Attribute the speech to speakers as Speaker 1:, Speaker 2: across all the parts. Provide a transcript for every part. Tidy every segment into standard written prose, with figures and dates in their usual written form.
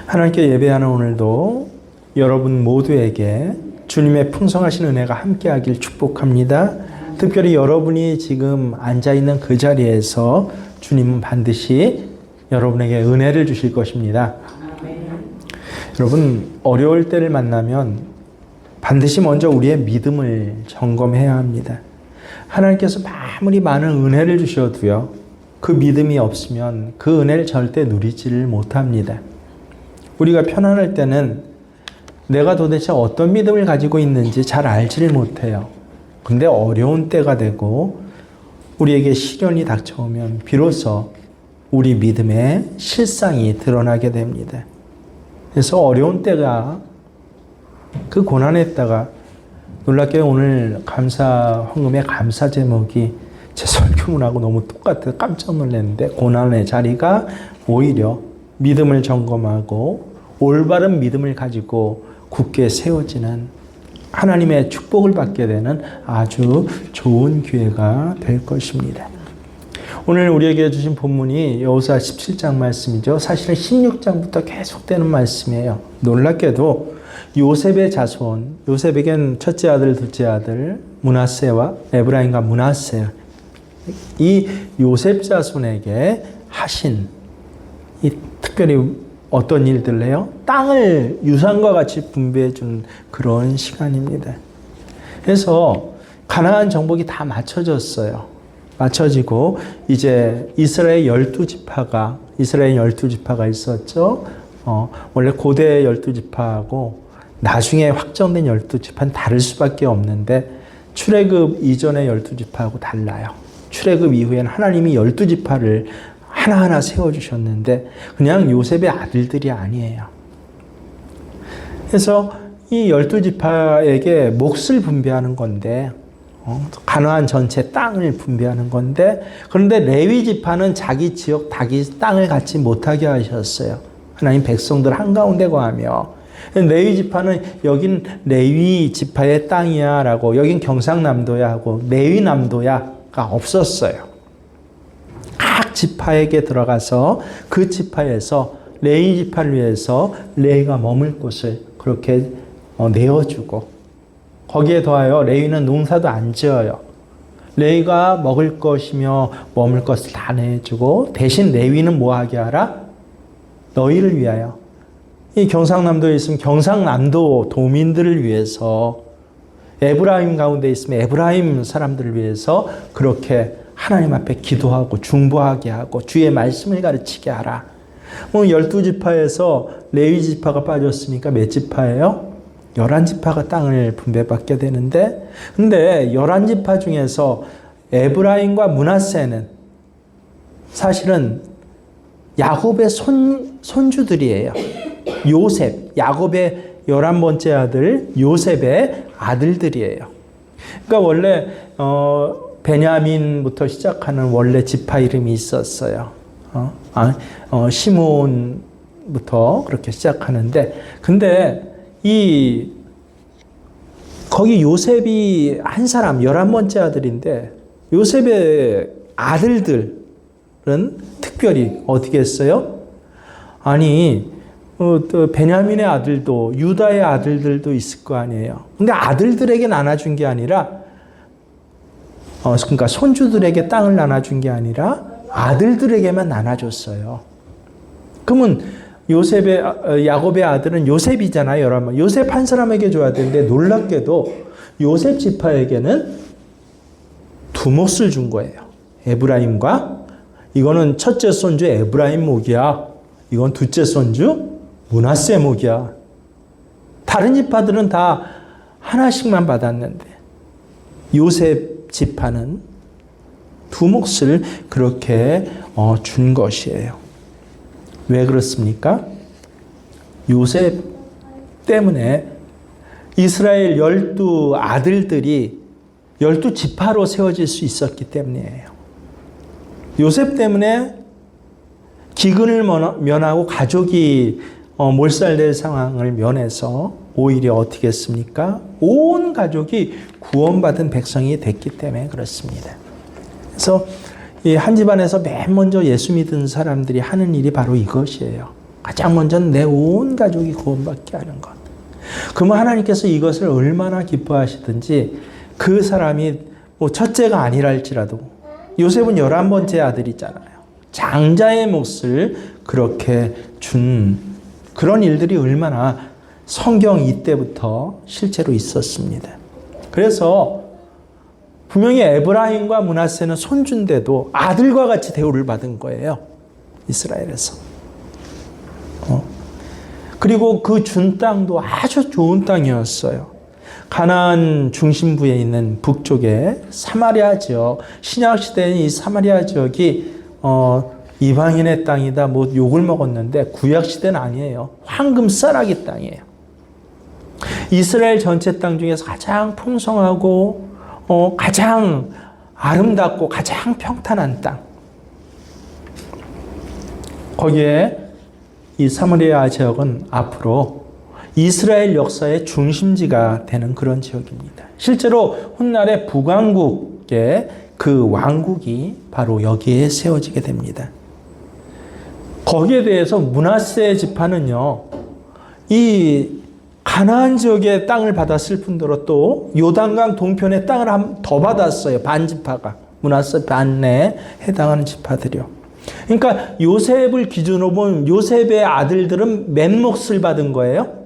Speaker 1: 하나님께 예배하는 오늘도 여러분 모두에게 주님의 풍성하신 은혜가 함께하길 축복합니다. 특별히 여러분이 지금 앉아있는 그 자리에서 주님은 반드시 여러분에게 은혜를 주실 것입니다. 여러분, 어려울 때를 만나면 반드시 먼저 우리의 믿음을 점검해야 합니다. 하나님께서 아무리 많은 은혜를 주셔도요, 그 믿음이 없으면 그 은혜를 절대 누리지를 못합니다. 우리가 편안할 때는 내가 도대체 어떤 믿음을 가지고 있는지 잘 알지를 못해요. 근데 어려운 때가 되고 우리에게 시련이 닥쳐오면 비로소 우리 믿음의 실상이 드러나게 됩니다. 그래서 어려운 때가, 그 고난의 때가, 놀랍게 오늘 감사 헌금의 감사 제목이 제 설교문하고 너무 똑같아서 깜짝 놀랐는데, 고난의 자리가 오히려 믿음을 점검하고 올바른 믿음을 가지고 굳게 세워지는 하나님의 축복을 받게 되는 아주 좋은 기회가 될 것입니다. 오늘 우리에게 주신 본문이 여호수아 17장 말씀이죠. 사실은 16장부터 계속되는 말씀이에요. 놀랍게도 요셉의 자손, 요셉에겐 첫째 아들, 둘째 아들 므낫세와 에브라임과 므낫세, 이 요셉 자손에게 하신 이 특별히 어떤 일들을 해요? 땅을 유산과 같이 분배해 준 그런 시간입니다. 그래서 가나안 정복이 다 맞춰졌어요. 맞춰지고 이제 이스라엘 12지파가 있었죠. 원래 고대 12지파하고 나중에 확정된 12지파는 다를 수밖에 없는데, 출애굽 이전의 12지파하고 달라요. 출애굽 이후에는 하나님이 12지파를 하나하나 세워주셨는데 그냥 요셉의 아들들이 아니에요. 그래서 이 12지파에게 몫을 분배하는 건데, 가나안 전체 땅을 분배하는 건데, 그런데 레위 지파는 자기 지역, 자기 땅을 갖지 못하게 하셨어요. 하나님 백성들 한가운데 거하며. 레위 지파는 여긴 레위 지파의 땅이야 라고, 여긴 경상남도야 하고 레위 남도야가 없었어요. 각 지파에게 들어가서 그 지파에서 레위 지파를 위해서 레위가 머물 곳을 그렇게 내어주고, 거기에 더하여 레위는 농사도 안 지어요. 레위가 먹을 것이며 머물 것을 다 내주고, 대신 레위는 뭐 하게 하라? 너희를 위하여, 이 경상남도에 있으면 경상남도 도민들을 위해서, 에브라임 가운데 있으면 에브라임 사람들을 위해서 그렇게 하나님 앞에 기도하고 중보하게 하고 주의 말씀을 가르치게 하라. 12지파에서 레위 지파가 빠졌으니까 몇 지파예요? 11지파가 땅을 분배받게 되는데, 근데 11지파 중에서 에브라임과 므낫세는 사실은 야곱의 손주들이에요. 요셉, 야곱의 11번째 아들 요셉의 아들들이에요. 그러니까 원래 베냐민부터 시작하는 원래 지파 이름이 있었어요. 시몬부터 그렇게 시작하는데, 근데 거기 요셉이 한 사람, 11번째 아들인데, 요셉의 아들들은 특별히 어떻게 했어요? 아니, 또 베냐민의 아들도, 유다의 아들들도 있을 거 아니에요. 근데 아들들에게 나눠준 게 아니라, 그러니까 손주들에게 땅을 나눠준 게 아니라 아들들에게만 나눠줬어요. 그러면 야곱의 아들은 요셉이잖아요, 여러분. 요셉 한 사람에게 줘야 되는데, 놀랍게도 요셉 지파에게는 두 몫을 준 거예요. 에브라임과, 이거는 첫째 손주 에브라임 몫이야. 이건 둘째 손주 므낫세 몫이야. 다른 지파들은 다 하나씩만 받았는데, 요셉 지파는 두 몫을 그렇게 준 것이에요. 왜 그렇습니까? 요셉 때문에 이스라엘 12아들들이 12지파로 세워질 수 있었기 때문이에요. 요셉 때문에 기근을 면하고 가족이 몰살될 상황을 면해서 오히려 어떻게 했습니까? 온 가족이 구원받은 백성이 됐기 때문에 그렇습니다. 그래서 이 한 집안에서 맨 먼저 예수 믿은 사람들이 하는 일이 바로 이것이에요. 가장 먼저 내 온 가족이 구원받게 하는 것. 그러면 하나님께서 이것을 얼마나 기뻐하시든지 그 사람이 뭐 첫째가 아니라 할지라도 요셉은 11번째 아들이잖아요. 장자의 몫을 그렇게 준 그런 일들이 얼마나 성경 이때부터 실제로 있었습니다. 그래서 분명히 에브라임과 므낫세는 손주인데도 아들과 같이 대우를 받은 거예요. 이스라엘에서. 그리고 그 준 땅도 아주 좋은 땅이었어요. 가나안 중심부에 있는 북쪽에 사마리아 지역, 신약 시대에는 이 사마리아 지역이 이방인의 땅이다 뭐 욕을 먹었는데 구약 시대는 아니에요. 황금 쌀아기 땅이에요. 이스라엘 전체 땅 중에서 가장 풍성하고 가장 아름답고 가장 평탄한 땅. 거기에 이 사마리아 지역은 앞으로 이스라엘 역사의 중심지가 되는 그런 지역입니다. 실제로 훗날의 북왕국의 그 왕국이 바로 여기에 세워지게 됩니다. 거기에 대해서 므낫세 지파는요, 이 가나안 지역의 땅을 받았을 뿐더러 또 요단강 동편의 땅을 한 더 받았어요. 반 지파가. 므낫세 반내에 해당하는 지파들이요. 그러니까 요셉을 기준으로 보면 요셉의 아들들은 몇 몫을 받은 거예요?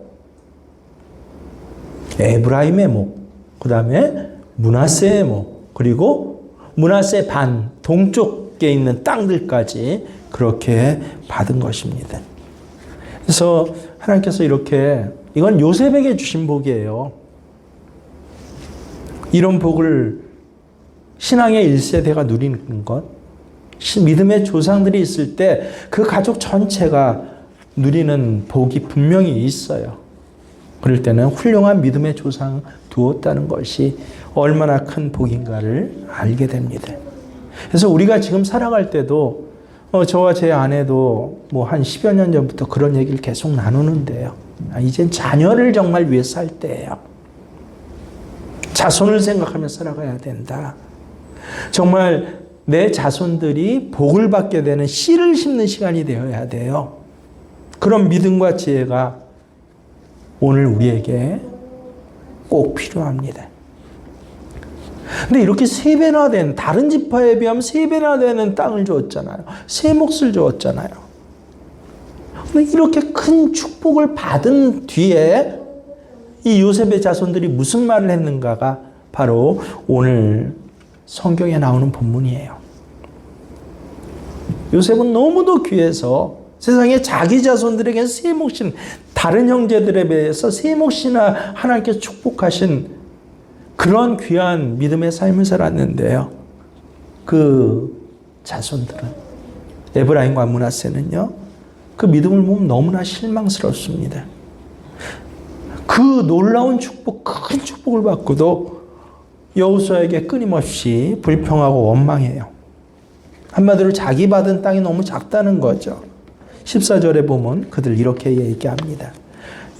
Speaker 1: 에브라임의 목, 그 다음에 므낫세의 목, 그리고 므낫세 반 동쪽에 있는 땅들까지 그렇게 받은 것입니다. 그래서 하나님께서 이렇게 이건 요셉에게 주신 복이에요. 이런 복을 신앙의 1세대가 누리는 것, 믿음의 조상들이 있을 때 그 가족 전체가 누리는 복이 분명히 있어요. 그럴 때는 훌륭한 믿음의 조상 두었다는 것이 얼마나 큰 복인가를 알게 됩니다. 그래서 우리가 지금 살아갈 때도 저와 제 아내도 뭐 한 10여 년 전부터 그런 얘기를 계속 나누는데요. 이젠 자녀를 정말 위해 살 때예요. 자손을 생각하며 살아가야 된다. 정말 내 자손들이 복을 받게 되는 씨를 심는 시간이 되어야 돼요. 그런 믿음과 지혜가 오늘 우리에게 꼭 필요합니다. 근데 이렇게 3배나 된, 다른 지파에 비하면 3배나 되는 땅을 주었잖아요. 세 몫을 주었잖아요. 근데 이렇게 큰 축복을 받은 뒤에 이 요셉의 자손들이 무슨 말을 했는가가 바로 오늘 성경에 나오는 본문이에요. 요셉은 너무도 귀해서 세상에 자기 자손들에게는 세 몫인, 다른 형제들에 비해서 세 몫이나 하나님께서 축복하신 그런 귀한 믿음의 삶을 살았는데요. 그 자손들은, 에브라임과 므낫세는요, 그 믿음을 보면 너무나 실망스럽습니다. 그 놀라운 축복, 큰 축복을 받고도 여호수아에게 끊임없이 불평하고 원망해요. 한마디로 자기 받은 땅이 너무 작다는 거죠. 14절에 보면 그들 이렇게 얘기합니다.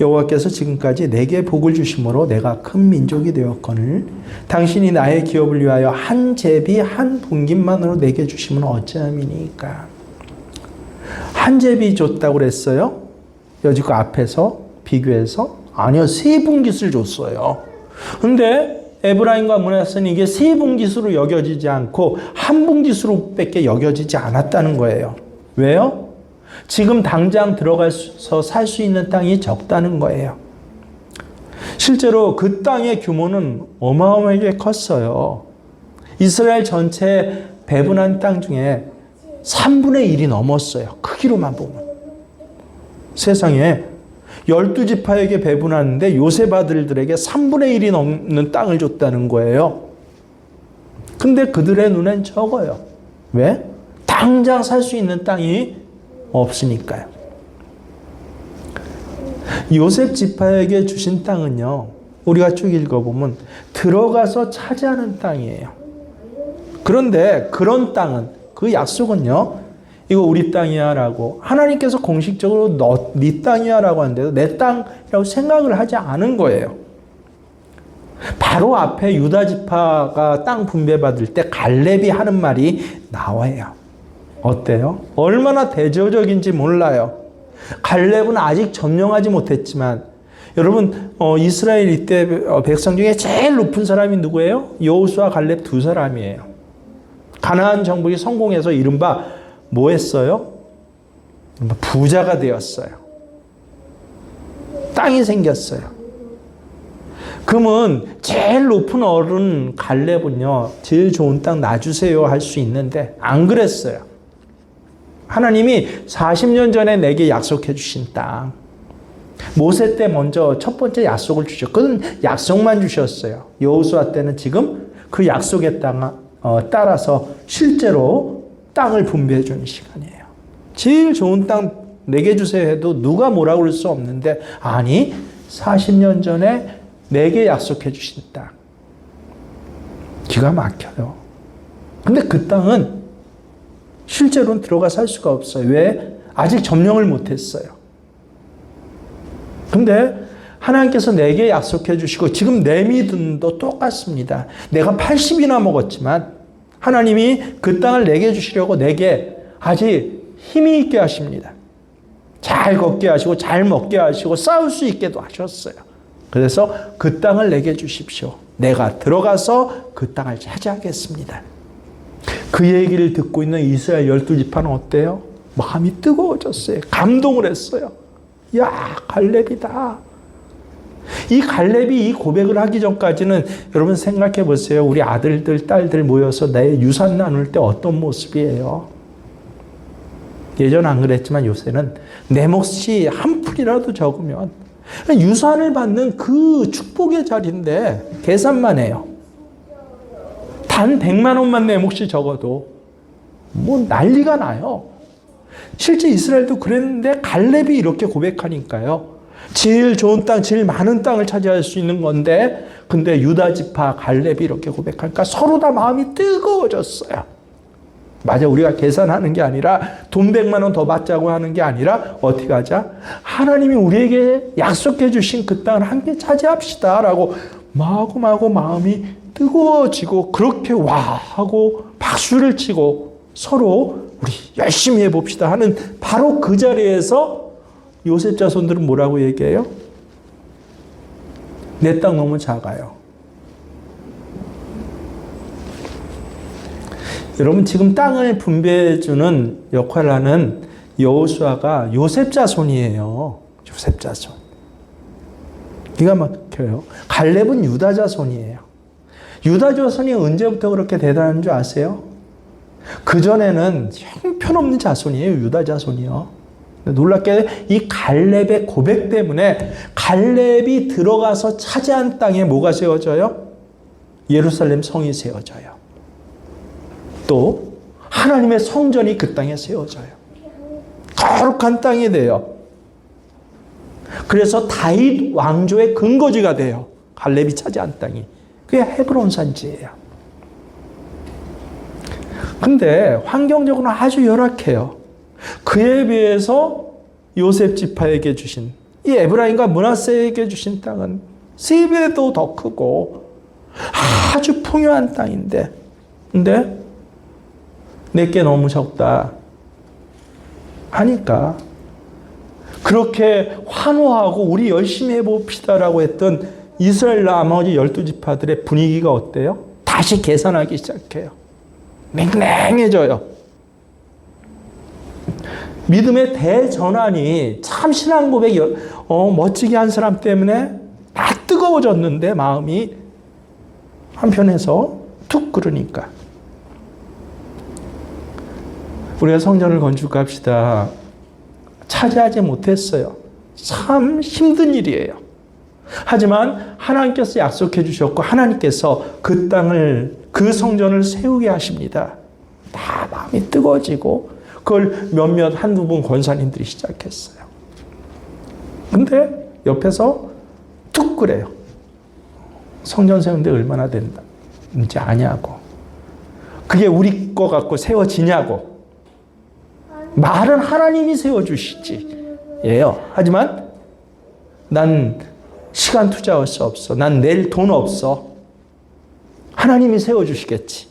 Speaker 1: 여호와께서 지금까지 내게 복을 주심으로 내가 큰 민족이 되었거늘 당신이 나의 기업을 위하여 한 제비 한 분깃만으로 내게 주시면 어찌함이니까. 한 제비 줬다고 그랬어요? 여지껏 앞에서 비교해서? 아니요, 3분깃을 줬어요. 근데 에브라임과 므낫세는 이게 3분깃으로 여겨지지 않고 1분깃으로밖에 여겨지지 않았다는 거예요. 왜요? 지금 당장 들어가서 살 수 있는 땅이 적다는 거예요. 실제로 그 땅의 규모는 어마어마하게 컸어요. 이스라엘 전체 배분한 땅 중에 3분의 1이 넘었어요. 크기로만 보면. 세상에 12지파에게 배분하는데 요셉 아들들에게 3분의 1이 넘는 땅을 줬다는 거예요. 근데 그들의 눈엔 적어요. 왜? 당장 살 수 있는 땅이 없으니까요. 요셉 지파에게 주신 땅은요, 우리가 쭉 읽어보면 들어가서 차지하는 땅이에요. 그런데 그런 땅은, 그 약속은요, 이거 우리 땅이야 라고 하나님께서 공식적으로 네 땅이야 라고 하는데도 내 땅이라고 생각을 하지 않은 거예요. 바로 앞에 유다 지파가 땅 분배받을 때 갈렙이 하는 말이 나와요. 어때요? 얼마나 대조적인지 몰라요. 갈렙은 아직 점령하지 못했지만 여러분 이스라엘 이때 백성 중에 제일 높은 사람이 누구예요? 여호수아 갈렙 두 사람이에요. 가나안 정복이 성공해서 이른바 뭐 했어요? 부자가 되었어요. 땅이 생겼어요. 그러면 제일 높은 어른 갈렙은요, 제일 좋은 땅 놔주세요 할 수 있는데 안 그랬어요. 하나님이 40년 전에 내게 약속해 주신 땅, 모세 때 먼저 첫 번째 약속을 주셨거든. 약속만 주셨어요. 여호수아 때는 지금 그 약속의 땅 따라서 실제로 땅을 분배해 주는 시간이에요. 제일 좋은 땅 내게 주세요 해도 누가 뭐라고 그럴 수 없는데, 아니 40년 전에 내게 약속해 주신 땅, 기가 막혀요. 근데 그 땅은 실제로는 들어가 살 수가 없어요. 왜? 아직 점령을 못했어요. 근데 하나님께서 내게 약속해 주시고, 지금 내 믿음도 똑같습니다. 내가 80이나 먹었지만 하나님이 그 땅을 내게 주시려고 내게 아직 힘이 있게 하십니다. 잘 걷게 하시고 잘 먹게 하시고 싸울 수 있게도 하셨어요. 그래서 그 땅을 내게 주십시오. 내가 들어가서 그 땅을 차지하겠습니다. 그 얘기를 듣고 있는 이스라엘 12지파는 어때요? 마음이 뜨거워졌어요. 감동을 했어요. 야, 갈렙이다. 이 갈렙이 이 고백을 하기 전까지는 여러분 생각해 보세요. 우리 아들들, 딸들 모여서 내 유산 나눌 때 어떤 모습이에요? 예전 안 그랬지만 요새는 내 몫이 한 푼이라도 적으면 유산을 받는 그 축복의 자리인데 계산만 해요. 단 100만 원만 내 몫이 적어도 뭐 난리가 나요. 실제 이스라엘도 그랬는데 갈렙이 이렇게 고백하니까요. 제일 좋은 땅, 제일 많은 땅을 차지할 수 있는 건데, 근데 유다 지파 갈렙이 이렇게 고백하니까 서로 다 마음이 뜨거워졌어요. 맞아, 우리가 계산하는 게 아니라 돈 100만 원 더 받자고 하는 게 아니라 어떻게 하자? 하나님이 우리에게 약속해 주신 그 땅을 함께 차지합시다 라고 마구마구 마음이 뜨거워지고, 그렇게 와 하고 박수를 치고 서로 우리 열심히 해봅시다 하는 바로 그 자리에서 요셉 자손들은 뭐라고 얘기해요? 내 땅 너무 작아요. 여러분, 지금 땅을 분배해주는 역할을 하는 여호수아가 요셉 자손이에요. 요셉 자손. 기가 막혀요. 갈렙은 유다 자손이에요. 유다 자손이 언제부터 그렇게 대단한 줄 아세요? 그전에는 형편없는 자손이에요. 유다 자손이요. 놀랍게 이 갈렙의 고백 때문에 갈렙이 들어가서 차지한 땅에 뭐가 세워져요? 예루살렘 성이 세워져요. 또 하나님의 성전이 그 땅에 세워져요. 거룩한 땅이 돼요. 그래서 다윗 왕조의 근거지가 돼요. 갈렙이 차지한 땅이. 그게 헤브론 산지예요. 근데 환경적으로는 아주 열악해요. 그에 비해서 요셉 지파에게 주신, 이 에브라임과 므낫세에게 주신 땅은 3배도 더 크고 아주 풍요한 땅인데, 근데 내게 너무 적다 하니까 그렇게 환호하고 우리 열심히 해봅시다라고 했던 이스라엘 나머지 12지파들의 분위기가 어때요? 다시 계산하기 시작해요. 맹맹해져요. 믿음의 대전환이 참 신앙 고백 멋지게 한 사람 때문에 다 뜨거워졌는데 마음이 한편에서 툭 끓으니까 우리가 성전을 건축합시다. 차지하지 못했어요. 참 힘든 일이에요. 하지만 하나님께서 약속해 주셨고 하나님께서 그 땅을, 그 성전을 세우게 하십니다. 다 마음이 뜨거워지고 그걸 몇몇 한두 분 권사님들이 시작했어요. 근데 옆에서 툭 그래요. 성전 세우는데 얼마나 된다는지 아냐고. 그게 우리 거 갖고 세워지냐고. 말은 하나님이 세워주시지. 예요. 하지만 난 시간 투자할 수 없어. 난 낼 돈 없어. 하나님이 세워주시겠지.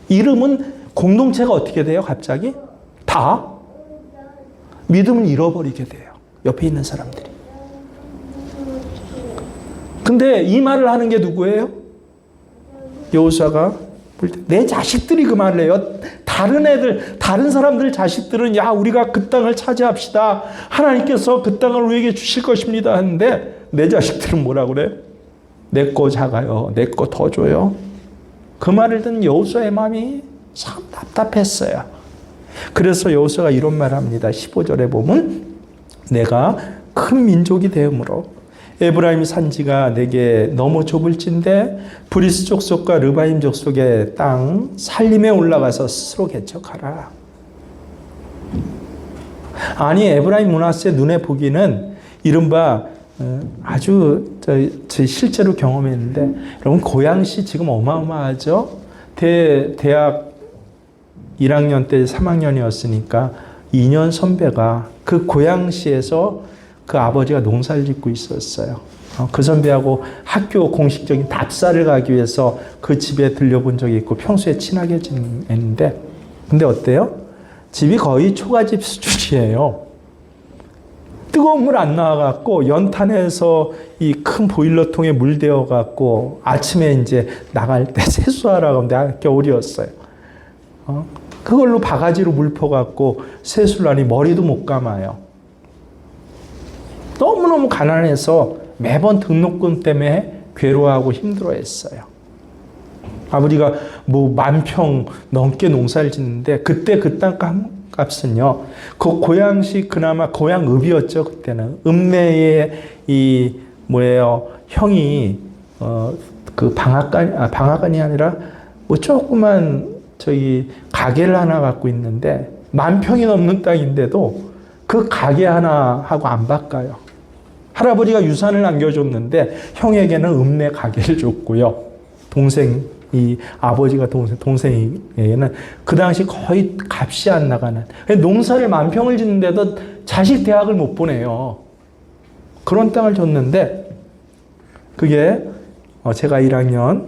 Speaker 1: 이름은 공동체가 어떻게 돼요? 갑자기? 다 믿음을 잃어버리게 돼요. 옆에 있는 사람들이. 근데 이 말을 하는 게 누구예요? 여호수아가 내 자식들이 그 말을 해요. 다른 사람들 자식들은 야 우리가 그 땅을 차지합시다. 하나님께서 그 땅을 우리에게 주실 것입니다 하는데 내 자식들은 뭐라 그래? 내 거 작아요. 내 거 더 줘요. 그 말을 듣는 여호수아의 마음이 참 답답했어요. 그래서 여호수아가 이런 말을 합니다. 15절에 보면 내가 큰 민족이 되므로 에브라임 산지가 내게 너무 좁을진데 브리스 족속과 르바임 족속의 땅 살림에 올라가서 스스로 개척하라. 아니 에브라임 므낫세 눈에 보기는 이른바 아주 제 실제로 경험했는데 여러분 고양시 지금 어마어마하죠. 대학 1학년 때 3학년이었으니까 2년 선배가 그 고양시에서 그 아버지가 농사를 짓고 있었어요. 그 선배하고 학교 공식적인 답사를 가기 위해서 그 집에 들려본 적이 있고 평소에 친하게 지냈는데 근데 어때요? 집이 거의 초가집 수준이에요. 뜨거운 물 안 나와갖고 연탄에서 이 큰 보일러통에 물 데워갖고 아침에 이제 나갈 때 세수하라고 하면 겨울이었어요. 그걸로 바가지로 물 퍼갖고 세수를 하니 머리도 못 감아요. 너무너무 가난해서 매번 등록금 때문에 괴로워하고 힘들어했어요. 아버지가 뭐 10,000평 넘게 농사를 짓는데 그때 그 땅값은요. 그 고양시 그나마 고양읍이었죠. 그때는 읍내에 이 뭐예요 형이 그 방앗간이 아니라 뭐 조그만 저기 가게를 하나 갖고 있는데 10,000평이 넘는 땅인데도 그 가게 하나 하고 안 바꿔요. 할아버지가 유산을 남겨줬는데 형에게는 읍내 가게를 줬고요. 이 아버지가 동생에게는 그 당시 거의 값이 안 나가는 농사를 10,000평을 짓는데도 자식 대학을 못 보내요. 그런 땅을 줬는데 그게 제가 1학년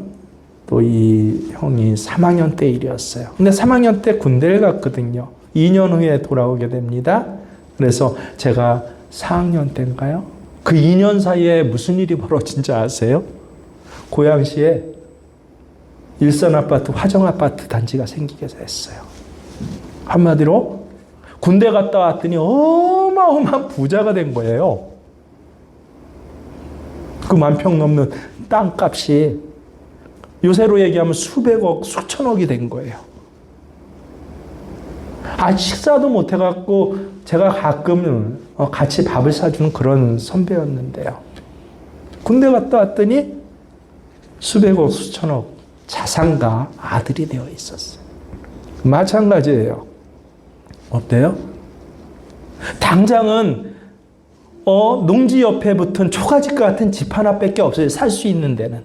Speaker 1: 또 이 형이 3학년 때 일이었어요. 근데 3학년 때 군대를 갔거든요. 2년 후에 돌아오게 됩니다. 그래서 제가 4학년 때인가요? 그 2년 사이에 무슨 일이 벌어진지 아세요? 고양시에 일산아파트, 화정아파트 단지가 생기게 됐어요. 한마디로 군대 갔다 왔더니 어마어마한 부자가 된 거예요. 그 10,000평 넘는 땅값이 요새로 얘기하면 수백억, 수천억이 된 거예요. 식사도 못 해갖고 제가 가끔 같이 밥을 사주는 그런 선배였는데요. 군대 갔다 왔더니 수백억, 수천억 자산가 아들이 되어 있었어요. 마찬가지예요. 어때요? 당장은 농지 옆에 붙은 초가집 같은 집 하나밖에 없어요. 살 수 있는 데는.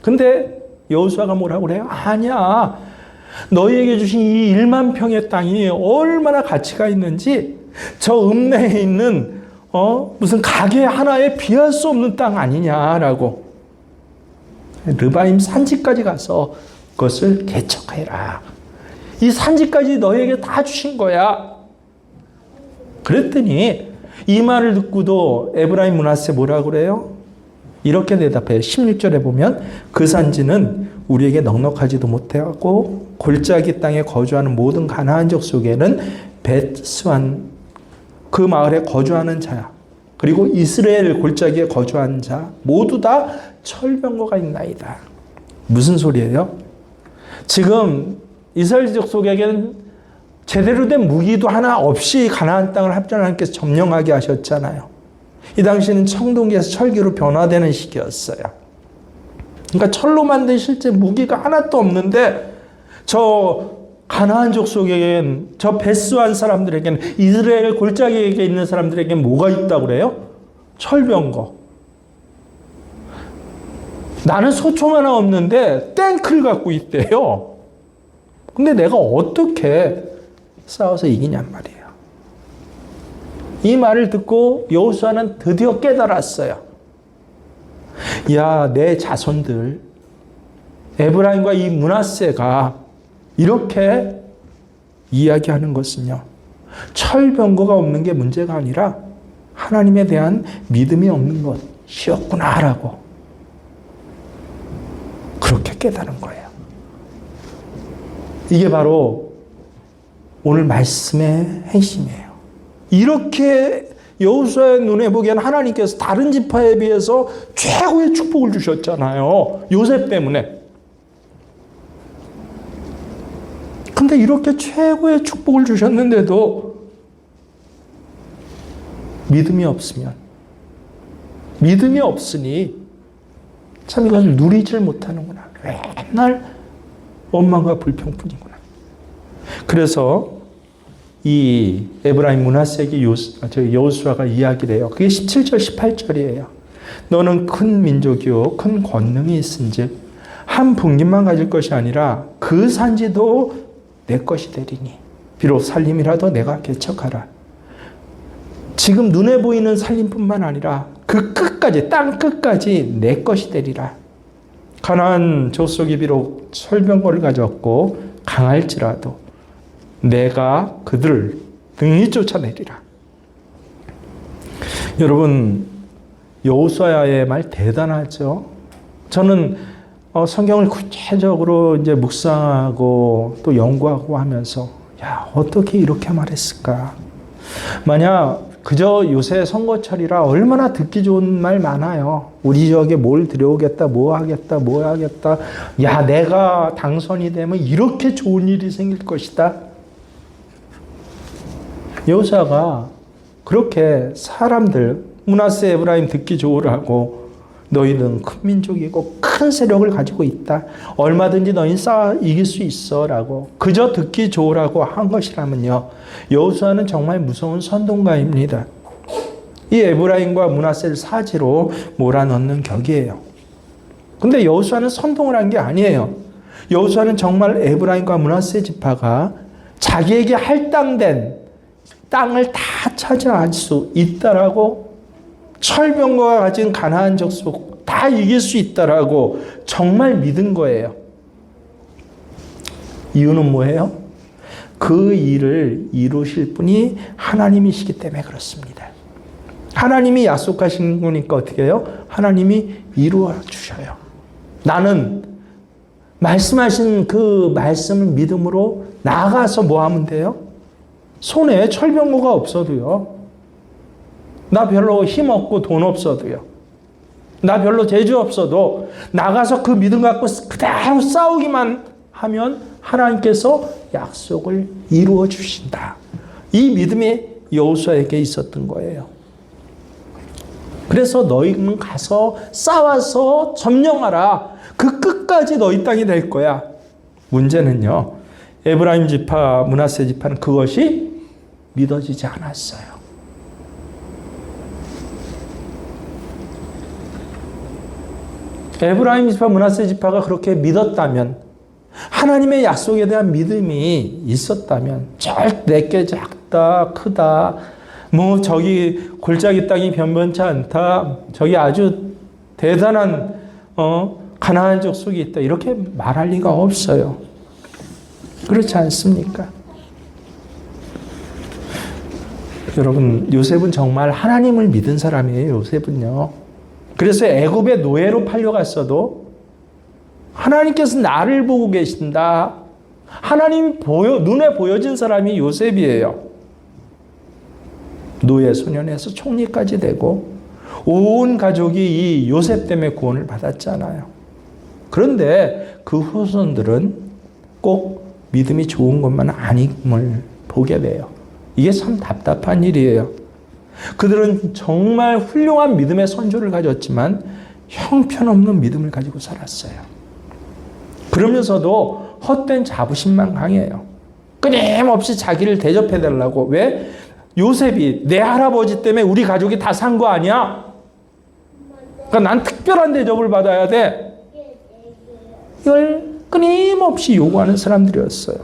Speaker 1: 근데 여호수아가 뭐라고 그래요? 아니야. 너희에게 주신 이 1만 평의 땅이 얼마나 가치가 있는지 저 읍내에 있는 무슨 가게 하나에 비할 수 없는 땅 아니냐라고. 르바임 산지까지 가서 그것을 개척해라. 이 산지까지 너희에게 다 주신 거야. 그랬더니 이 말을 듣고도 에브라임 므낫세 뭐라고 그래요? 이렇게 대답해요. 16절에 보면 그 산지는 우리에게 넉넉하지도 못하고 골짜기 땅에 거주하는 모든 가나안족 속에는 벳스완 그 마을에 거주하는 자 그리고 이스라엘 골짜기에 거주한 자 모두 다 철병거가 있나이다. 무슨 소리예요? 지금 이스라엘족 속에게는 제대로 된 무기도 하나 없이 가나안 땅을 하나님께서 점령하게 하셨잖아요. 이 당시에는 청동기에서 철기로 변화되는 시기였어요. 그러니까 철로 만든 실제 무기가 하나도 없는데 저 가나안족 속에겐 저 베스한 사람들에게는 이스라엘 골짜기에 있는 사람들에게는 뭐가 있다고 그래요? 철병거. 나는 소총 하나 없는데 탱크를 갖고 있대요. 근데 내가 어떻게 싸워서 이기냔 말이에요. 이 말을 듣고 여호수아는 드디어 깨달았어요. 야, 내 자손들 에브라임과 이 므낫세가 이렇게 이야기하는 것은요. 철병거가 없는 게 문제가 아니라 하나님에 대한 믿음이 없는 것이었구나라고 그렇게 깨달은 거예요. 이게 바로 오늘 말씀의 핵심이에요. 이렇게 여호수아의 눈에 보기에는 하나님께서 다른 지파에 비해서 최고의 축복을 주셨잖아요. 요셉 때문에. 근데 이렇게 최고의 축복을 주셨는데도 믿음이 없으면, 믿음이 없으니 참 이건 누리질 못하는구나. 맨날 원망과 불평뿐이구나. 그래서 이 에브라임 므낫세에게 여호수아가 이야기를 해요. 그게 17절 18절이에요. 너는 큰 민족이요 큰 권능이 있은즉 한 분깃만 가질 것이 아니라 그 산지도 내 것이 되리니 비록 살림이라도 내가 개척하라. 지금 눈에 보이는 살림뿐만 아니라 그 끝까지, 땅 끝까지 내 것이 되리라. 가나안 족속이 비록 철병거를 가졌고 강할지라도 내가 그들을 능히 쫓아내리라. 여러분, 여호수아의 말 대단하죠. 저는 성경을 구체적으로 이제 묵상하고 또 연구하고 하면서 야, 어떻게 이렇게 말했을까? 만약 그저 요새 선거철이라 얼마나 듣기 좋은 말 많아요. 우리 지역에 뭘 들여오겠다, 뭐 하겠다, 뭐 하겠다. 야, 내가 당선이 되면 이렇게 좋은 일이 생길 것이다. 여호수아가 그렇게 사람들, 므낫세 에브라임 듣기 좋으라고 너희는 큰 민족이고 큰 세력을 가지고 있다. 얼마든지 너희는 싸워 이길 수 있어 라고 그저 듣기 좋으라고 한 것이라면요. 여호수아는 정말 무서운 선동가입니다. 이 에브라임과 므낫세를 사지로 몰아넣는 격이에요. 근데 여호수아는 선동을 한 게 아니에요. 여호수아는 정말 에브라임과 므낫세 지파가 자기에게 할당된 땅을 다 차지할 수 있다라고 철병거가 가진 가나안 족속 다 이길 수 있다라고 정말 믿은 거예요. 이유는 뭐예요? 그 일을 이루실 분이 하나님이시기 때문에 그렇습니다. 하나님이 약속하신 거니까 어떻게 해요? 하나님이 이루어 주셔요. 나는 말씀하신 그 말씀을 믿음으로 나아가서 뭐 하면 돼요? 손에 철병거가 없어도요. 나 별로 힘 없고 돈 없어도요. 나 별로 재주 없어도 나가서 그 믿음 갖고 그대로 싸우기만 하면 하나님께서 약속을 이루어 주신다. 이 믿음이 여호수아에게 있었던 거예요. 그래서 너희는 가서 싸워서 점령하라. 그 끝까지 너희 땅이 될 거야. 문제는요. 에브라임 지파, 므낫세 지파는 그것이 믿어지지 않았어요. 에브라임 지파, 므낫세 지파가 그렇게 믿었다면, 하나님의 약속에 대한 믿음이 있었다면, 내게 작다, 크다, 뭐 저기 골짜기 땅이 변변치 않다, 저기 아주 대단한 가나안 족속이 있다, 이렇게 말할 리가 없어요. 그렇지 않습니까? 여러분, 요셉은 정말 하나님을 믿은 사람이에요. 요셉은요. 그래서 애굽의 노예로 팔려갔어도 하나님께서 나를 보고 계신다. 하나님 눈에 보여진 사람이 요셉이에요. 노예 소년에서 총리까지 되고 온 가족이 이 요셉 때문에 구원을 받았잖아요. 그런데 그 후손들은 꼭 믿음이 좋은 것만 아님을 보게 돼요. 이게 참 답답한 일이에요. 그들은 정말 훌륭한 믿음의 선조를 가졌지만 형편없는 믿음을 가지고 살았어요. 그러면서도 헛된 자부심만 강해요. 끊임없이 자기를 대접해달라고. 왜? 요셉이 내 할아버지 때문에 우리 가족이 다 산 거 아니야? 그러니까 난 특별한 대접을 받아야 돼. 이걸 끊임없이 요구하는 사람들이었어요.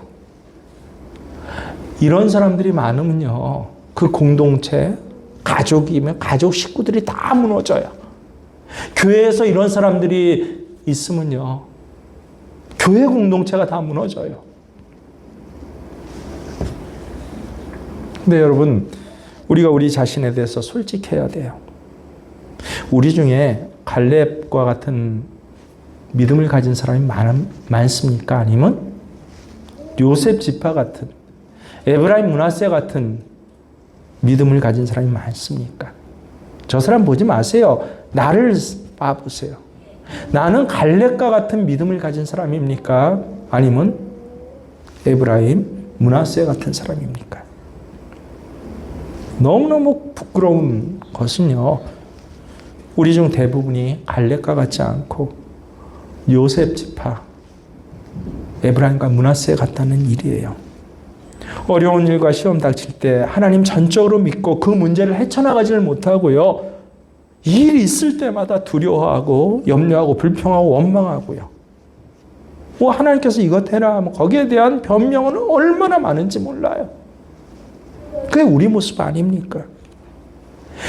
Speaker 1: 이런 사람들이 많으면요, 그 공동체, 가족이면 가족 식구들이 다 무너져요. 교회에서 이런 사람들이 있으면요, 교회 공동체가 다 무너져요. 근데 여러분, 우리가 우리 자신에 대해서 솔직해야 돼요. 우리 중에 갈렙과 같은 믿음을 가진 사람이 많습니까? 아니면 요셉 지파 같은, 에브라임 므낫세 같은 믿음을 가진 사람이 많습니까? 저 사람 보지 마세요. 나를 봐보세요. 나는 갈렙과 같은 믿음을 가진 사람입니까? 아니면 에브라임 므낫세 같은 사람입니까? 너무너무 부끄러운 것은요, 우리 중 대부분이 갈렙과 같지 않고 요셉 지파, 에브라임과 므낫세 같다는 일이에요. 어려운 일과 시험 닥칠 때 하나님 전적으로 믿고 그 문제를 헤쳐나가지를 못하고요, 일 있을 때마다 두려워하고 염려하고 불평하고 원망하고요. 하나님께서 이것 해라 하면 거기에 대한 변명은 얼마나 많은지 몰라요. 그게 우리 모습 아닙니까?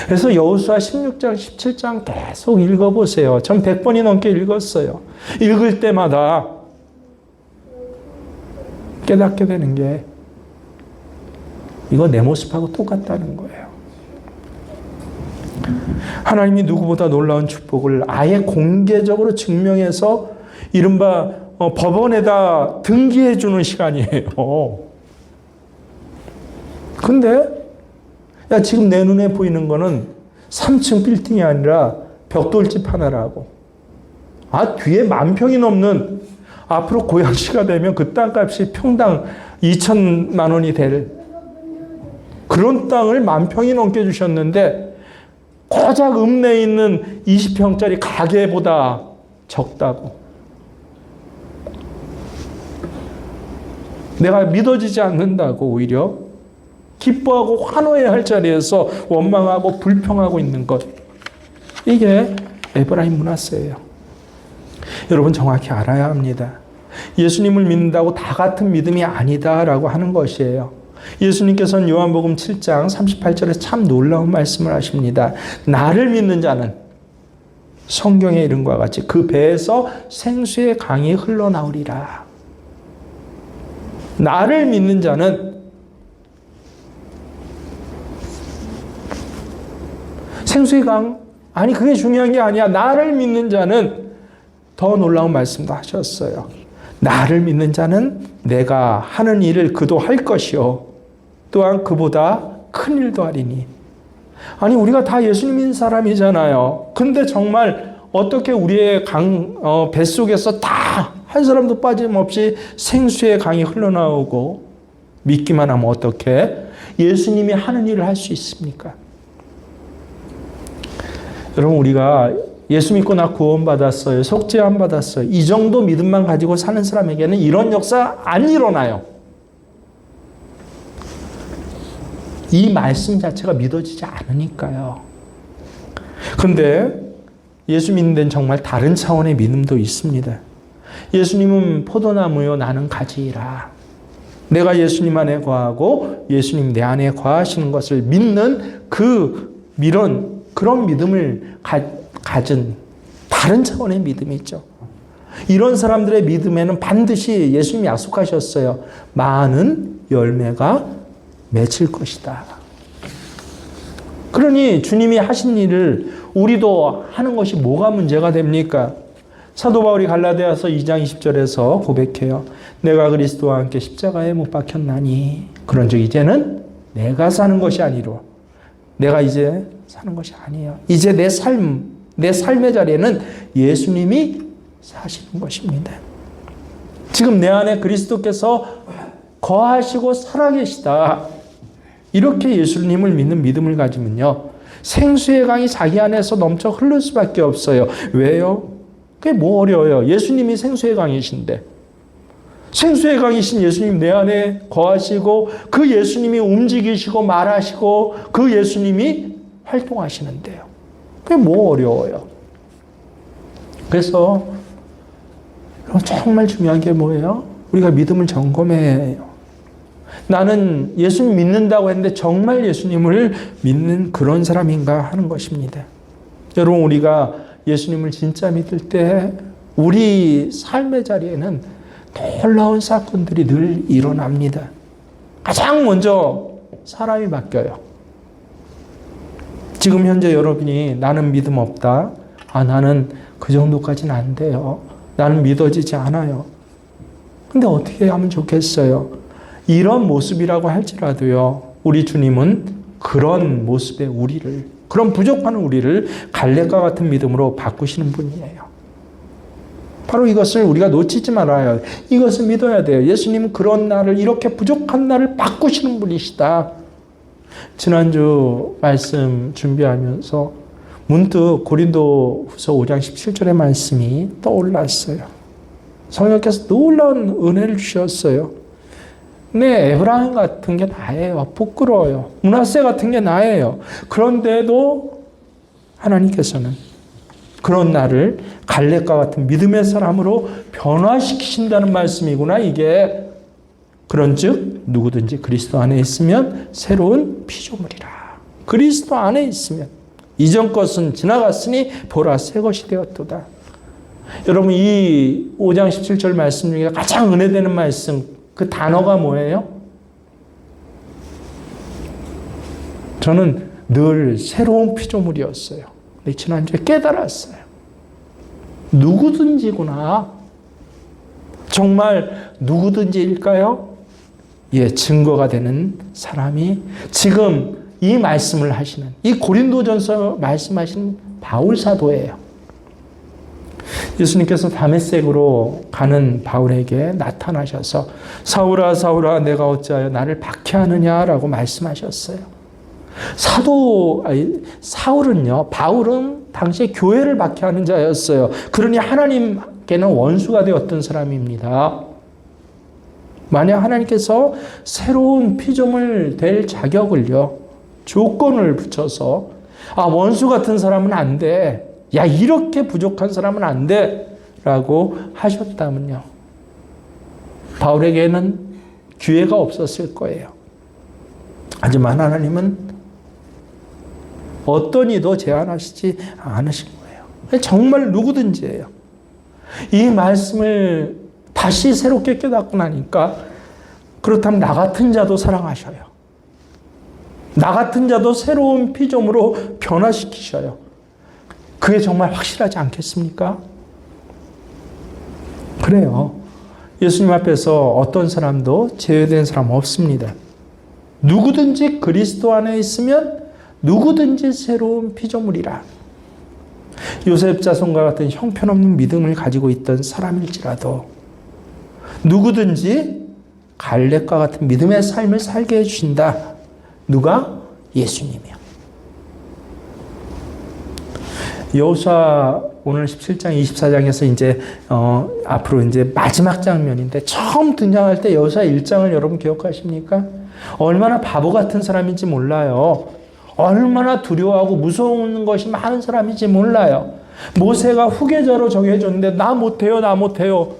Speaker 1: 그래서 여호수아 16장, 17장 계속 읽어보세요. 전 100번이 넘게 읽었어요. 읽을 때마다 깨닫게 되는 게 이거 내 모습하고 똑같다는 거예요. 하나님이 누구보다 놀라운 축복을 아예 공개적으로 증명해서 이른바 법원에다 등기해 주는 시간이에요. 근데 지금 내 눈에 보이는 거는 3층 빌딩이 아니라 벽돌집 하나라고. 뒤에 10,000평이 넘는, 앞으로 고양시가 되면 그 땅값이 평당 2,000만 원이 될 그런 땅을 10,000평이 넘게 주셨는데 고작 읍내에 있는 20평짜리 가게보다 적다고. 내가 믿어지지 않는다고 오히려 기뻐하고 환호해야 할 자리에서 원망하고 불평하고 있는 것. 이게 에브라임 므낫세예요. 여러분 정확히 알아야 합니다. 예수님을 믿는다고 다 같은 믿음이 아니다라고 하는 것이에요. 예수님께서는 요한복음 7장 38절에 참 놀라운 말씀을 하십니다. 나를 믿는 자는 성경의 이름과 같이 그 배에서 생수의 강이 흘러나오리라. 나를 믿는 자는 생수의 강? 아니, 그게 중요한 게 아니야. 나를 믿는 자는 더 놀라운 말씀도 하셨어요. 나를 믿는 자는 내가 하는 일을 그도 할 것이요, 또한 그보다 큰 일도 하리니. 아니, 우리가 다 예수님 믿는 사람이잖아요. 근데 정말 어떻게 우리의 뱃속에서 다 한 사람도 빠짐없이 생수의 강이 흘러나오고 믿기만 하면 어떻게 예수님이 하는 일을 할 수 있습니까? 여러분, 우리가 예수 믿고 나 구원받았어요, 속죄 안 받았어요, 이 정도 믿음만 가지고 사는 사람에게는 이런 역사 안 일어나요. 이 말씀 자체가 믿어지지 않으니까요. 근데 예수 믿는 데는 정말 다른 차원의 믿음도 있습니다. 예수님은 포도나무요, 나는 가지이라. 내가 예수님 안에 거하고 예수님 내 안에 거하시는 것을 믿는 그런 믿음을 가진 다른 차원의 믿음이 있죠. 이런 사람들의 믿음에는 반드시 예수님이 약속하셨어요. 많은 열매가 맺힐 것이다. 그러니 주님이 하신 일을 우리도 하는 것이 뭐가 문제가 됩니까? 사도 바울이 갈라디아서 2장 20절에서 고백해요. 내가 그리스도와 함께 십자가에 못 박혔나니 그런즉 이제는 내가 사는 것이 아니로, 내가 이제 사는 것이 아니에요. 이제 내 삶의 자리에는 예수님이 사시는 것입니다. 지금 내 안에 그리스도께서 거하시고 살아계시다. 이렇게 예수님을 믿는 믿음을 가지면요, 생수의 강이 자기 안에서 넘쳐 흐를 수밖에 없어요. 왜요? 그게 뭐 어려워요. 예수님이 생수의 강이신데, 생수의 강이신 예수님 내 안에 거하시고 그 예수님이 움직이시고 말하시고 그 예수님이 활동하시는데요. 그게 뭐 어려워요. 그래서 정말 중요한 게 뭐예요? 우리가 믿음을 점검해야 해요. 나는 예수님 믿는다고 했는데 정말 예수님을 믿는 그런 사람인가 하는 것입니다. 여러분, 우리가 예수님을 진짜 믿을 때 우리 삶의 자리에는 놀라운 사건들이 늘 일어납니다. 가장 먼저 사람이 바뀌어요. 지금 현재 여러분이 나는 믿음 없다. 나는 그 정도까지는 안 돼요. 나는 믿어지지 않아요. 근데 어떻게 하면 좋겠어요? 이런 모습이라고 할지라도요. 우리 주님은 그런 모습의 우리를, 그런 부족한 우리를 갈렙과 같은 믿음으로 바꾸시는 분이에요. 바로 이것을 우리가 놓치지 말아요. 이것을 믿어야 돼요. 예수님은 그런 나를, 이렇게 부족한 나를 바꾸시는 분이시다. 지난주 말씀 준비하면서 문득 고린도후서 5장 17절의 말씀이 떠올랐어요. 성령께서 놀라운 은혜를 주셨어요. 네, 에브라임 같은 게 나예요. 부끄러워요. 므낫세 같은 게 나예요. 그런데도 하나님께서는 그런 나를 갈렙과 같은 믿음의 사람으로 변화시키신다는 말씀이구나. 이게 그런즉 누구든지 그리스도 안에 있으면 새로운 피조물이라. 그리스도 안에 있으면 이전 것은 지나갔으니 보라 새 것이 되었도다. 여러분 이 5장 17절 말씀 중에 가장 은혜되는 말씀, 그 단어가 뭐예요? 저는 늘 새로운 피조물이었어요. 근데 지난주에 깨달았어요. 누구든지구나. 정말 누구든지일까요? 예, 증거가 되는 사람이 지금 이 말씀을 하시는, 이 고린도전서 말씀하시는 바울 사도예요. 예수님께서 다메섹으로 가는 바울에게 나타나셔서 사울아 사울아 내가 어찌하여 나를 박해하느냐라고 말씀하셨어요. 사울은요, 바울은 당시에 교회를 박해하는 자였어요. 그러니 하나님께는 원수가 되었던 사람입니다. 만약 하나님께서 새로운 피조물 될 자격을요, 조건을 붙여서 원수 같은 사람은 안 돼. 야, 이렇게 부족한 사람은 안 돼. 라고 하셨다면요. 바울에게는 기회가 없었을 거예요. 하지만 하나님은 어떤 이도 제한하시지 않으신 거예요. 정말 누구든지예요. 이 말씀을 다시 새롭게 깨닫고 나니까 그렇다면 나 같은 자도 사랑하셔요. 나 같은 자도 새로운 피조물로 변화시키셔요. 그게 정말 확실하지 않겠습니까? 그래요. 예수님 앞에서 어떤 사람도 제외된 사람 없습니다. 누구든지 그리스도 안에 있으면 누구든지 새로운 피조물이라. 요셉 자손과 같은 형편없는 믿음을 가지고 있던 사람일지라도 누구든지 갈렙과 같은 믿음의 삶을 살게 해주신다. 누가? 예수님이요. 여호수아 오늘 17장 24장에서 이제 앞으로 이제 마지막 장면인데 처음 등장할 때 여호수아 1장을 여러분 기억하십니까? 얼마나 바보 같은 사람인지 몰라요. 얼마나 두려워하고 무서운 것이 많은 사람인지 몰라요. 모세가 후계자로 정해졌는데 나 못해요.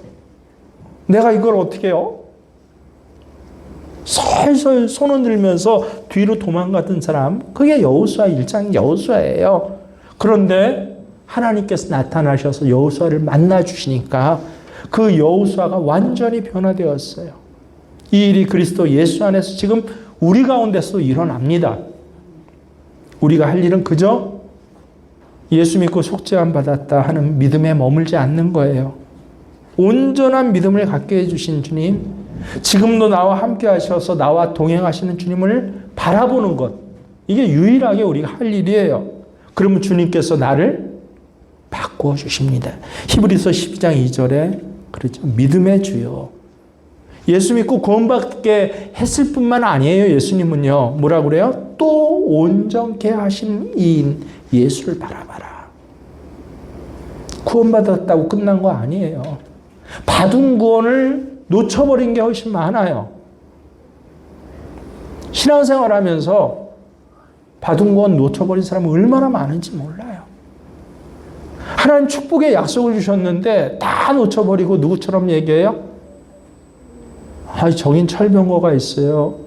Speaker 1: 내가 이걸 어떻게 해요? 설설 손 흔들면서 뒤로 도망갔던 사람, 그게 여호수아 1장 여호수아예요. 그런데 하나님께서 나타나셔서 여호수아를 만나 주시니까 그 여호수아가 완전히 변화되었어요. 이 일이 그리스도 예수 안에서 지금 우리 가운데서 일어납니다. 우리가 할 일은 그저 예수 믿고 속죄함 받았다 하는 믿음에 머물지 않는 거예요. 온전한 믿음을 갖게 해주신 주님, 지금도 나와 함께 하셔서 나와 동행하시는 주님을 바라보는 것, 이게 유일하게 우리가 할 일이에요. 그러면 주님께서 나를 바꾸어 주십니다. 히브리서 12장 2절에 그렇죠. 믿음의 주요. 예수 믿고 구원받게 했을 뿐만 아니에요. 예수님은요. 뭐라고 그래요? 또 온전케 하신 이인 예수를 바라봐라. 구원받았다고 끝난 거 아니에요. 받은 구원을 놓쳐버린 게 훨씬 많아요. 신앙생활 하면서 받은 구원 놓쳐버린 사람은 얼마나 많은지 몰라요. 하나님 축복의 약속을 주셨는데 다 놓쳐버리고 누구처럼 얘기해요? 저긴 철병거가 있어요.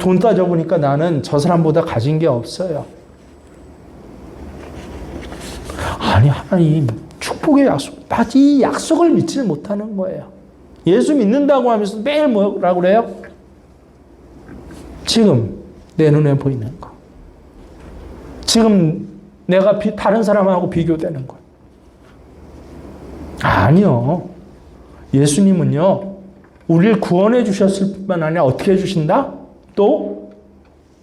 Speaker 1: 돈 따져보니까 나는 저 사람보다 가진 게 없어요. 아니, 하나님 축복의 약속, 이 약속을 믿지 못하는 거예요. 예수 믿는다고 하면서 매일 뭐라고 그래요? 지금 내 눈에 보이는 거. 지금 내가 다른 사람하고 비교되는 거. 아니요. 예수님은요, 우리를 구원해 주셨을 뿐만 아니라 어떻게 해주신다? 또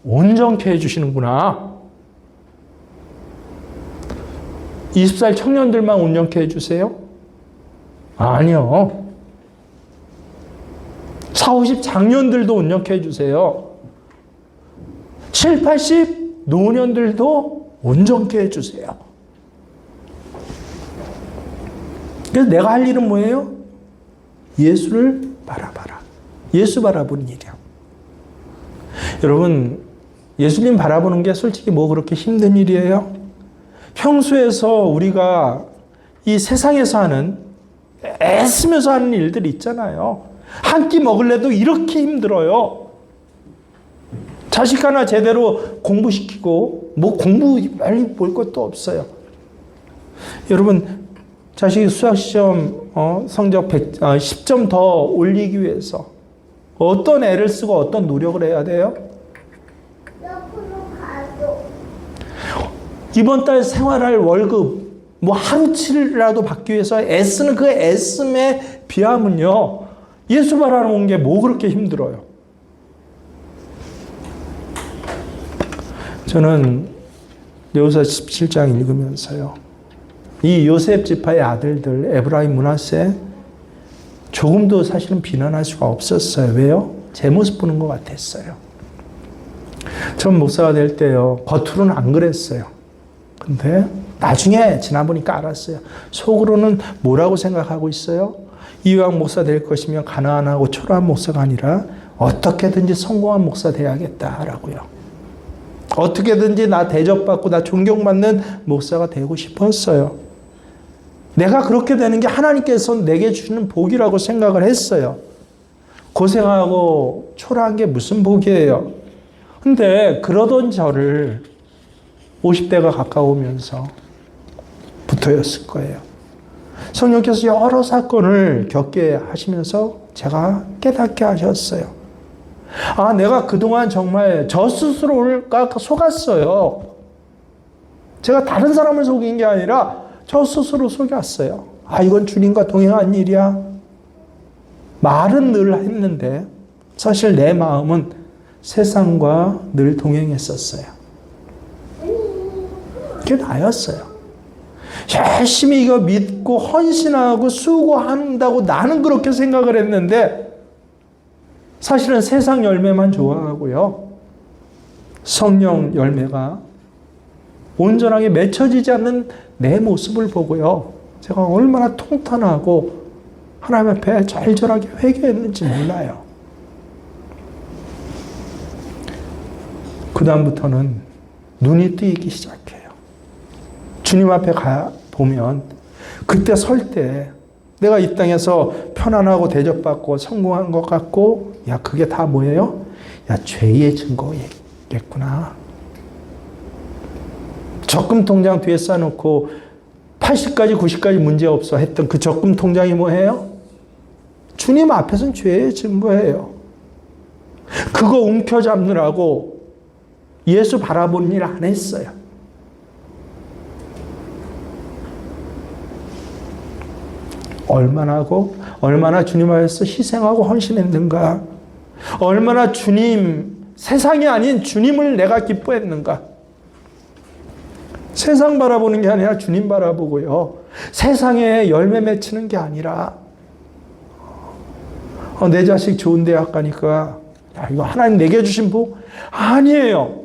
Speaker 1: 온전케 해주시는구나. 20살 청년들만 온전케 해주세요? 아니요. 40, 50 장년들도 온전케 해주세요. 7, 80 노년들도 온전케 해주세요. 그래서 내가 할 일은 뭐예요? 예수를 바라봐라. 예수 바라보는 일이야. 여러분, 예수님 바라보는 게 솔직히 뭐 그렇게 힘든 일이에요? 평소에서 우리가 이 세상에서 하는, 애쓰면서 하는 일들이 있잖아요. 한 끼 먹을래도 이렇게 힘들어요. 자식 하나 제대로 공부시키고, 뭐 공부 빨리 볼 것도 없어요. 여러분, 자식이 수학시험 성적 10점 더 올리기 위해서 어떤 애를 쓰고 어떤 노력을 해야 돼요? 이번 달 생활할 월급 뭐 하루치라도 받기 위해서 애쓰는 그 애씀에 비하면요, 예수 바라는 게 뭐 그렇게 힘들어요. 저는 여호수아 17장 읽으면서요, 이 요셉 지파의 아들들 에브라임, 므낫세 조금도 사실은 비난할 수가 없었어요. 왜요? 제 모습 보는 것 같았어요. 전 목사가 될 때요, 겉으로는 안 그랬어요. 근데 나중에 지나보니까 알았어요. 속으로는 뭐라고 생각하고 있어요? 이왕 목사 될 것이면 가난하고 초라한 목사가 아니라 어떻게든지 성공한 목사 돼야겠다라고요. 어떻게든지 나 대접받고 나 존경받는 목사가 되고 싶었어요. 내가 그렇게 되는 게 하나님께서 내게 주시는 복이라고 생각을 했어요. 고생하고 초라한 게 무슨 복이에요? 근데 그러던 저를 50대가 가까우면서 부터였을 거예요. 성령께서 여러 사건을 겪게 하시면서 제가 깨닫게 하셨어요. 아, 내가 그동안 정말 저 스스로를 속았어요. 제가 다른 사람을 속인 게 아니라 저 스스로 속였어요. 아, 이건 주님과 동행한 일이야. 말은 늘 했는데 사실 내 마음은 세상과 늘 동행했었어요. 그게 나였어요. 열심히 이거 믿고 헌신하고 수고한다고 나는 그렇게 생각을 했는데 사실은 세상 열매만 좋아하고요, 성령 열매가 온전하게 맺혀지지 않는 내 모습을 보고요, 제가 얼마나 통탄하고 하나님 앞에 절절하게 회개했는지 몰라요. 그 다음부터는 눈이 뜨이기 시작해요. 주님 앞에 보면 그때 설 때 내가 이 땅에서 편안하고 대접받고 성공한 것 같고, 야, 그게 다 뭐예요? 야, 죄의 증거겠구나. 적금 통장 뒤에 쌓아놓고 80까지 90까지 문제없어 했던 그 적금 통장이 뭐예요? 주님 앞에서는 죄의 증거예요. 그거 움켜잡느라고 예수 바라보는 일 안 했어요. 얼마나 주님 앞에서 희생하고 헌신했는가. 얼마나 세상이 아닌 주님을 내가 기뻐했는가. 세상 바라보는 게 아니라 주님 바라보고요, 세상에 열매 맺히는 게 아니라 내 자식 좋은 대학 가니까 야, 이거 하나님 내게 주신 복? 아니에요.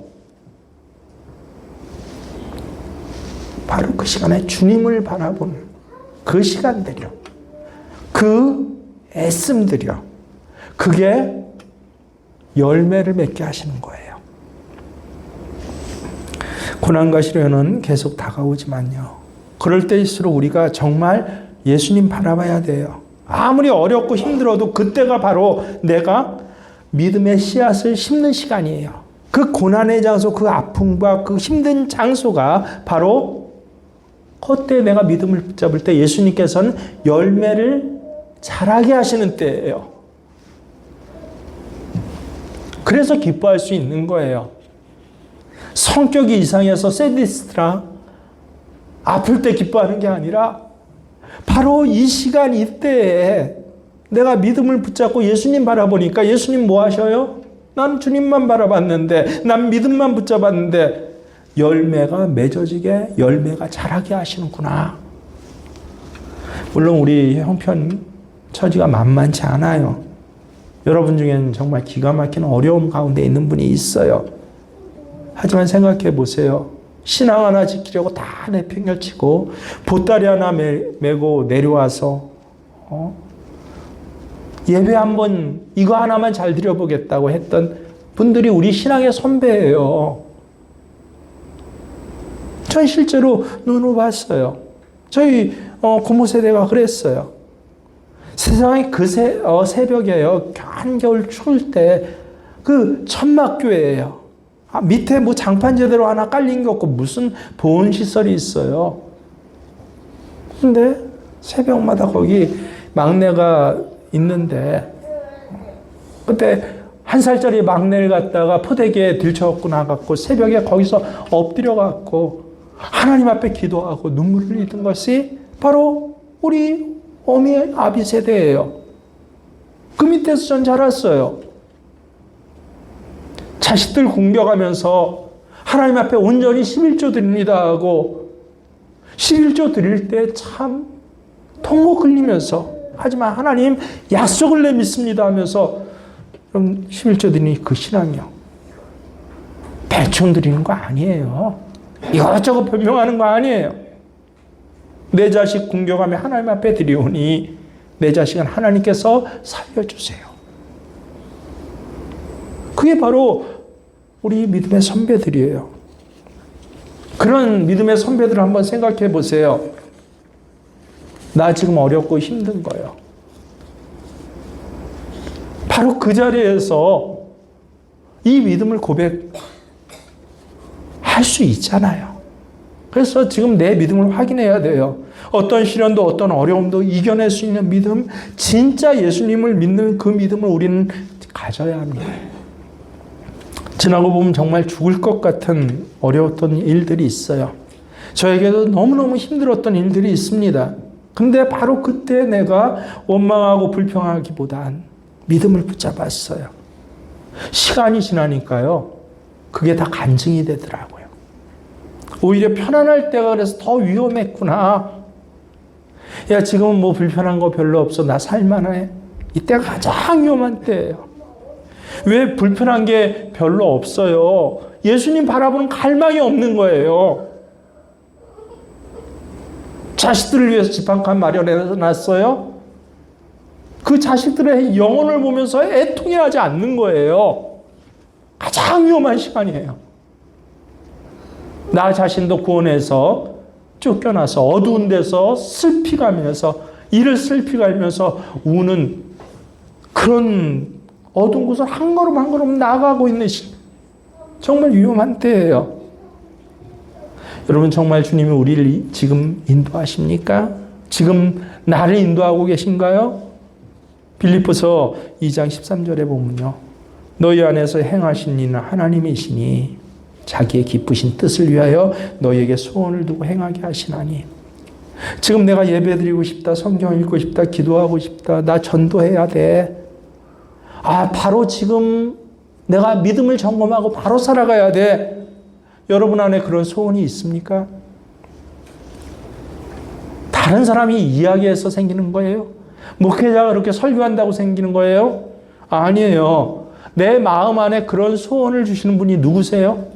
Speaker 1: 바로 그 시간에 주님을 바라보는 그 시간들이요, 그 애씀들이요, 그게 열매를 맺게 하시는 거예요. 고난과 시련은 계속 다가오지만요, 그럴 때일수록 우리가 정말 예수님 바라봐야 돼요. 아무리 어렵고 힘들어도 그때가 바로 내가 믿음의 씨앗을 심는 시간이에요. 그 고난의 장소, 그 아픔과 그 힘든 장소가 바로 그때 내가 믿음을 붙잡을 때 예수님께서는 열매를 자라게 하시는 때예요. 그래서 기뻐할 수 있는 거예요. 성격이 이상해서 세디스트라 아플 때 기뻐하는 게 아니라 바로 이 시간 이때에 내가 믿음을 붙잡고 예수님 바라보니까 예수님 뭐 하셔요? 난 주님만 바라봤는데, 난 믿음만 붙잡았는데 열매가 맺어지게, 열매가 자라게 하시는구나. 물론 우리 형편 처지가 만만치 않아요. 여러분 중에는 정말 기가 막히는 어려움 가운데 있는 분이 있어요. 하지만 생각해 보세요. 신앙 하나 지키려고 다 내팽겨치고 보따리 하나 메고 내려와서 예배 한번 이거 하나만 잘 드려보겠다고 했던 분들이 우리 신앙의 선배예요. 전 실제로 눈으로 봤어요. 저희 고모 세대가 그랬어요. 세상에 그 새벽에요. 한겨울 추울 때 그 천막교회예요. 밑에 뭐 장판 제대로 하나 깔린 게 없고 무슨 보온 시설이 있어요. 근데 새벽마다 거기 막내가 있는데 그때 1살짜리 막내를 갖다가 포대기에 들쳐갖고 나갔고 새벽에 거기서 엎드려 갖고 하나님 앞에 기도하고 눈물을 흘리던 것이 바로 우리 어미 아비 세대예요. 그 밑에서 전 자랐어요. 자식들 공격하면서 하나님 앞에 온전히 11조 드립니다 하고 11조 드릴 때 참 통곡 흘리면서 하지만 하나님 약속을 내 믿습니다 하면서 그럼 11조 드리니 그 신앙이요. 대충 드리는 거 아니에요. 이것저것 변명하는 거 아니에요. 내 자식 공격하며 하나님 앞에 드리오니 내 자식은 하나님께서 살려주세요. 그게 바로 우리 믿음의 선배들이에요. 그런 믿음의 선배들을 한번 생각해 보세요. 나 지금 어렵고 힘든 거예요. 바로 그 자리에서 이 믿음을 고백할 수 있잖아요. 그래서 지금 내 믿음을 확인해야 돼요. 어떤 시련도 어떤 어려움도 이겨낼 수 있는 믿음, 진짜 예수님을 믿는 그 믿음을 우리는 가져야 합니다. 지나고 보면 정말 죽을 것 같은 어려웠던 일들이 있어요. 저에게도 너무너무 힘들었던 일들이 있습니다. 근데 바로 그때 내가 원망하고 불평하기보단 믿음을 붙잡았어요. 시간이 지나니까요. 그게 다 간증이 되더라고요. 오히려 편안할 때가 그래서 더 위험했구나. 야, 지금은 뭐 불편한 거 별로 없어. 나 살만해. 이때가 가장 위험한 때예요. 왜 불편한 게 별로 없어요? 예수님 바라보는 갈망이 없는 거예요. 자식들을 위해서 집 한 칸 마련해 놨어요. 그 자식들의 영혼을 보면서 애통해하지 않는 거예요. 가장 위험한 시간이에요. 나 자신도 구원해서 쫓겨나서 어두운 데서 슬피가면서 이를 슬피가면서 우는 그런 어두운 곳을 한 걸음 한 걸음 나아가고 있는 정말 위험한 때예요. 여러분 정말 주님이 우리를 지금 인도하십니까? 지금 나를 인도하고 계신가요? 빌립보서 2장 13절에 보면요. 너희 안에서 행하신 이는 하나님이시니 자기의 기쁘신 뜻을 위하여 너희에게 소원을 두고 행하게 하시나니. 지금 내가 예배드리고 싶다, 성경 읽고 싶다, 기도하고 싶다, 나 전도해야 돼. 바로 지금 내가 믿음을 점검하고 바로 살아가야 돼. 여러분 안에 그런 소원이 있습니까? 다른 사람이 이야기해서 생기는 거예요? 목회자가 그렇게 설교한다고 생기는 거예요? 아니에요. 내 마음 안에 그런 소원을 주시는 분이 누구세요?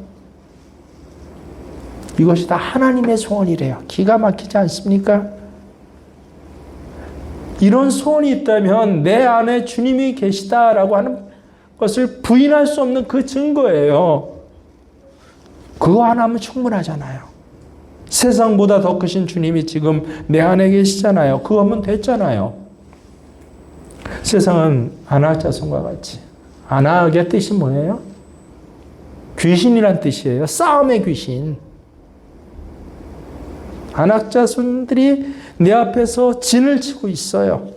Speaker 1: 이것이 다 하나님의 소원이래요. 기가 막히지 않습니까? 이런 소원이 있다면 내 안에 주님이 계시다라고 하는 것을 부인할 수 없는 그 증거예요. 그거 하나면 충분하잖아요. 세상보다 더 크신 주님이 지금 내 안에 계시잖아요. 그거면 됐잖아요. 세상은 안악자손과 같이. 안악의 뜻이 뭐예요? 귀신이란 뜻이에요. 싸움의 귀신. 안악자손들이 내 앞에서 진을 치고 있어요.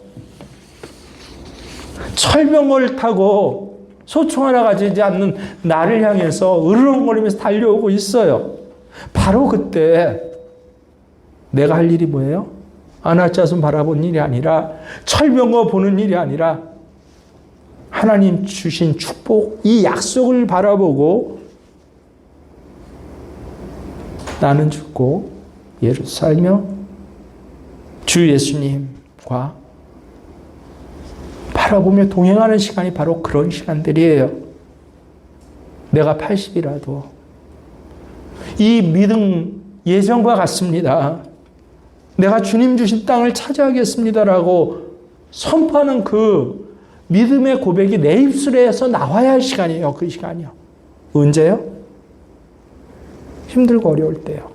Speaker 1: 철병을 타고 소총 하나 가지지 않는 나를 향해서 으르렁거리면서 달려오고 있어요. 바로 그때 내가 할 일이 뭐예요? 아나짜손 바라본 일이 아니라 철병거 보는 일이 아니라 하나님 주신 축복, 이 약속을 바라보고 나는 죽고 예수 살며 주 예수님과 바라보며 동행하는 시간이 바로 그런 시간들이에요. 내가 80이라도 이 믿음 예전과 같습니다. 내가 주님 주신 땅을 차지하겠습니다라고 선포하는 그 믿음의 고백이 내 입술에서 나와야 할 시간이에요. 그 시간이요. 언제요? 힘들고 어려울 때요.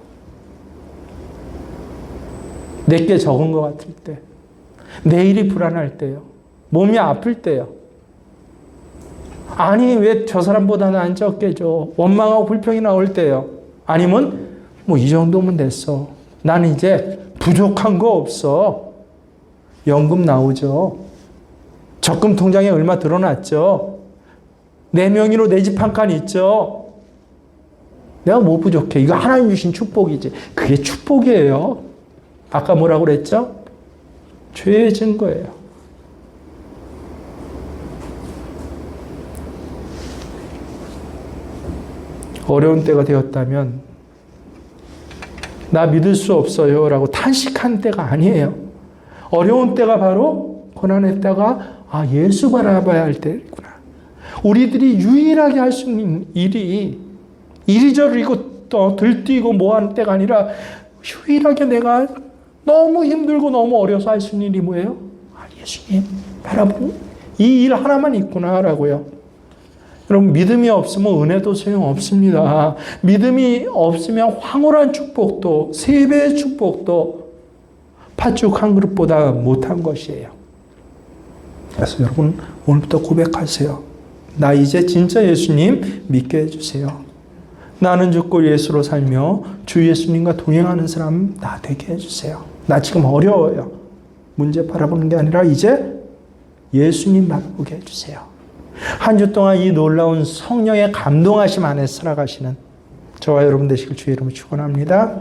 Speaker 1: 내게 적은 것 같을 때. 내일이 불안할 때요. 몸이 아플 때요. 아니 왜 저 사람보다 난 적게 줘. 원망하고 불평이 나올 때요. 아니면 뭐 이 정도면 됐어. 나는 이제 부족한 거 없어. 연금 나오죠. 적금 통장에 얼마 들어놨죠. 내 명의로 내 집 한 칸 있죠. 내가 뭐 부족해. 이거 하나님 주신 축복이지. 그게 축복이에요. 아까 뭐라고 그랬죠? 죄의 증거예요. 어려운 때가 되었다면 나 믿을 수 없어요 라고 탄식한 때가 아니에요. 어려운 때가 바로 고난의 때가 예수 바라봐야 할 때구나. 우리들이 유일하게 할 수 있는 일이 이리저리고 또 들뛰고 뭐하는 때가 아니라 유일하게 내가 너무 힘들고 너무 어려서 할 수 있는 일이 뭐예요? 예수님 바라보고 이 일 하나만 있구나 라고요. 여러분 믿음이 없으면 은혜도 소용없습니다. 믿음이 없으면 황홀한 축복도 3배의 축복도 팥죽 한 그릇보다 못한 것이에요. 그래서 여러분 오늘부터 고백하세요. 나 이제 진짜 예수님 믿게 해주세요. 나는 죽고 예수로 살며 주 예수님과 동행하는 사람 나 되게 해주세요. 나 지금 어려워요. 문제 바라보는 게 아니라 이제 예수님 바라보게 해주세요. 한 주 동안 이 놀라운 성령의 감동하심 안에 살아가시는 저와 여러분 되시길 주의 이름으로 축원합니다.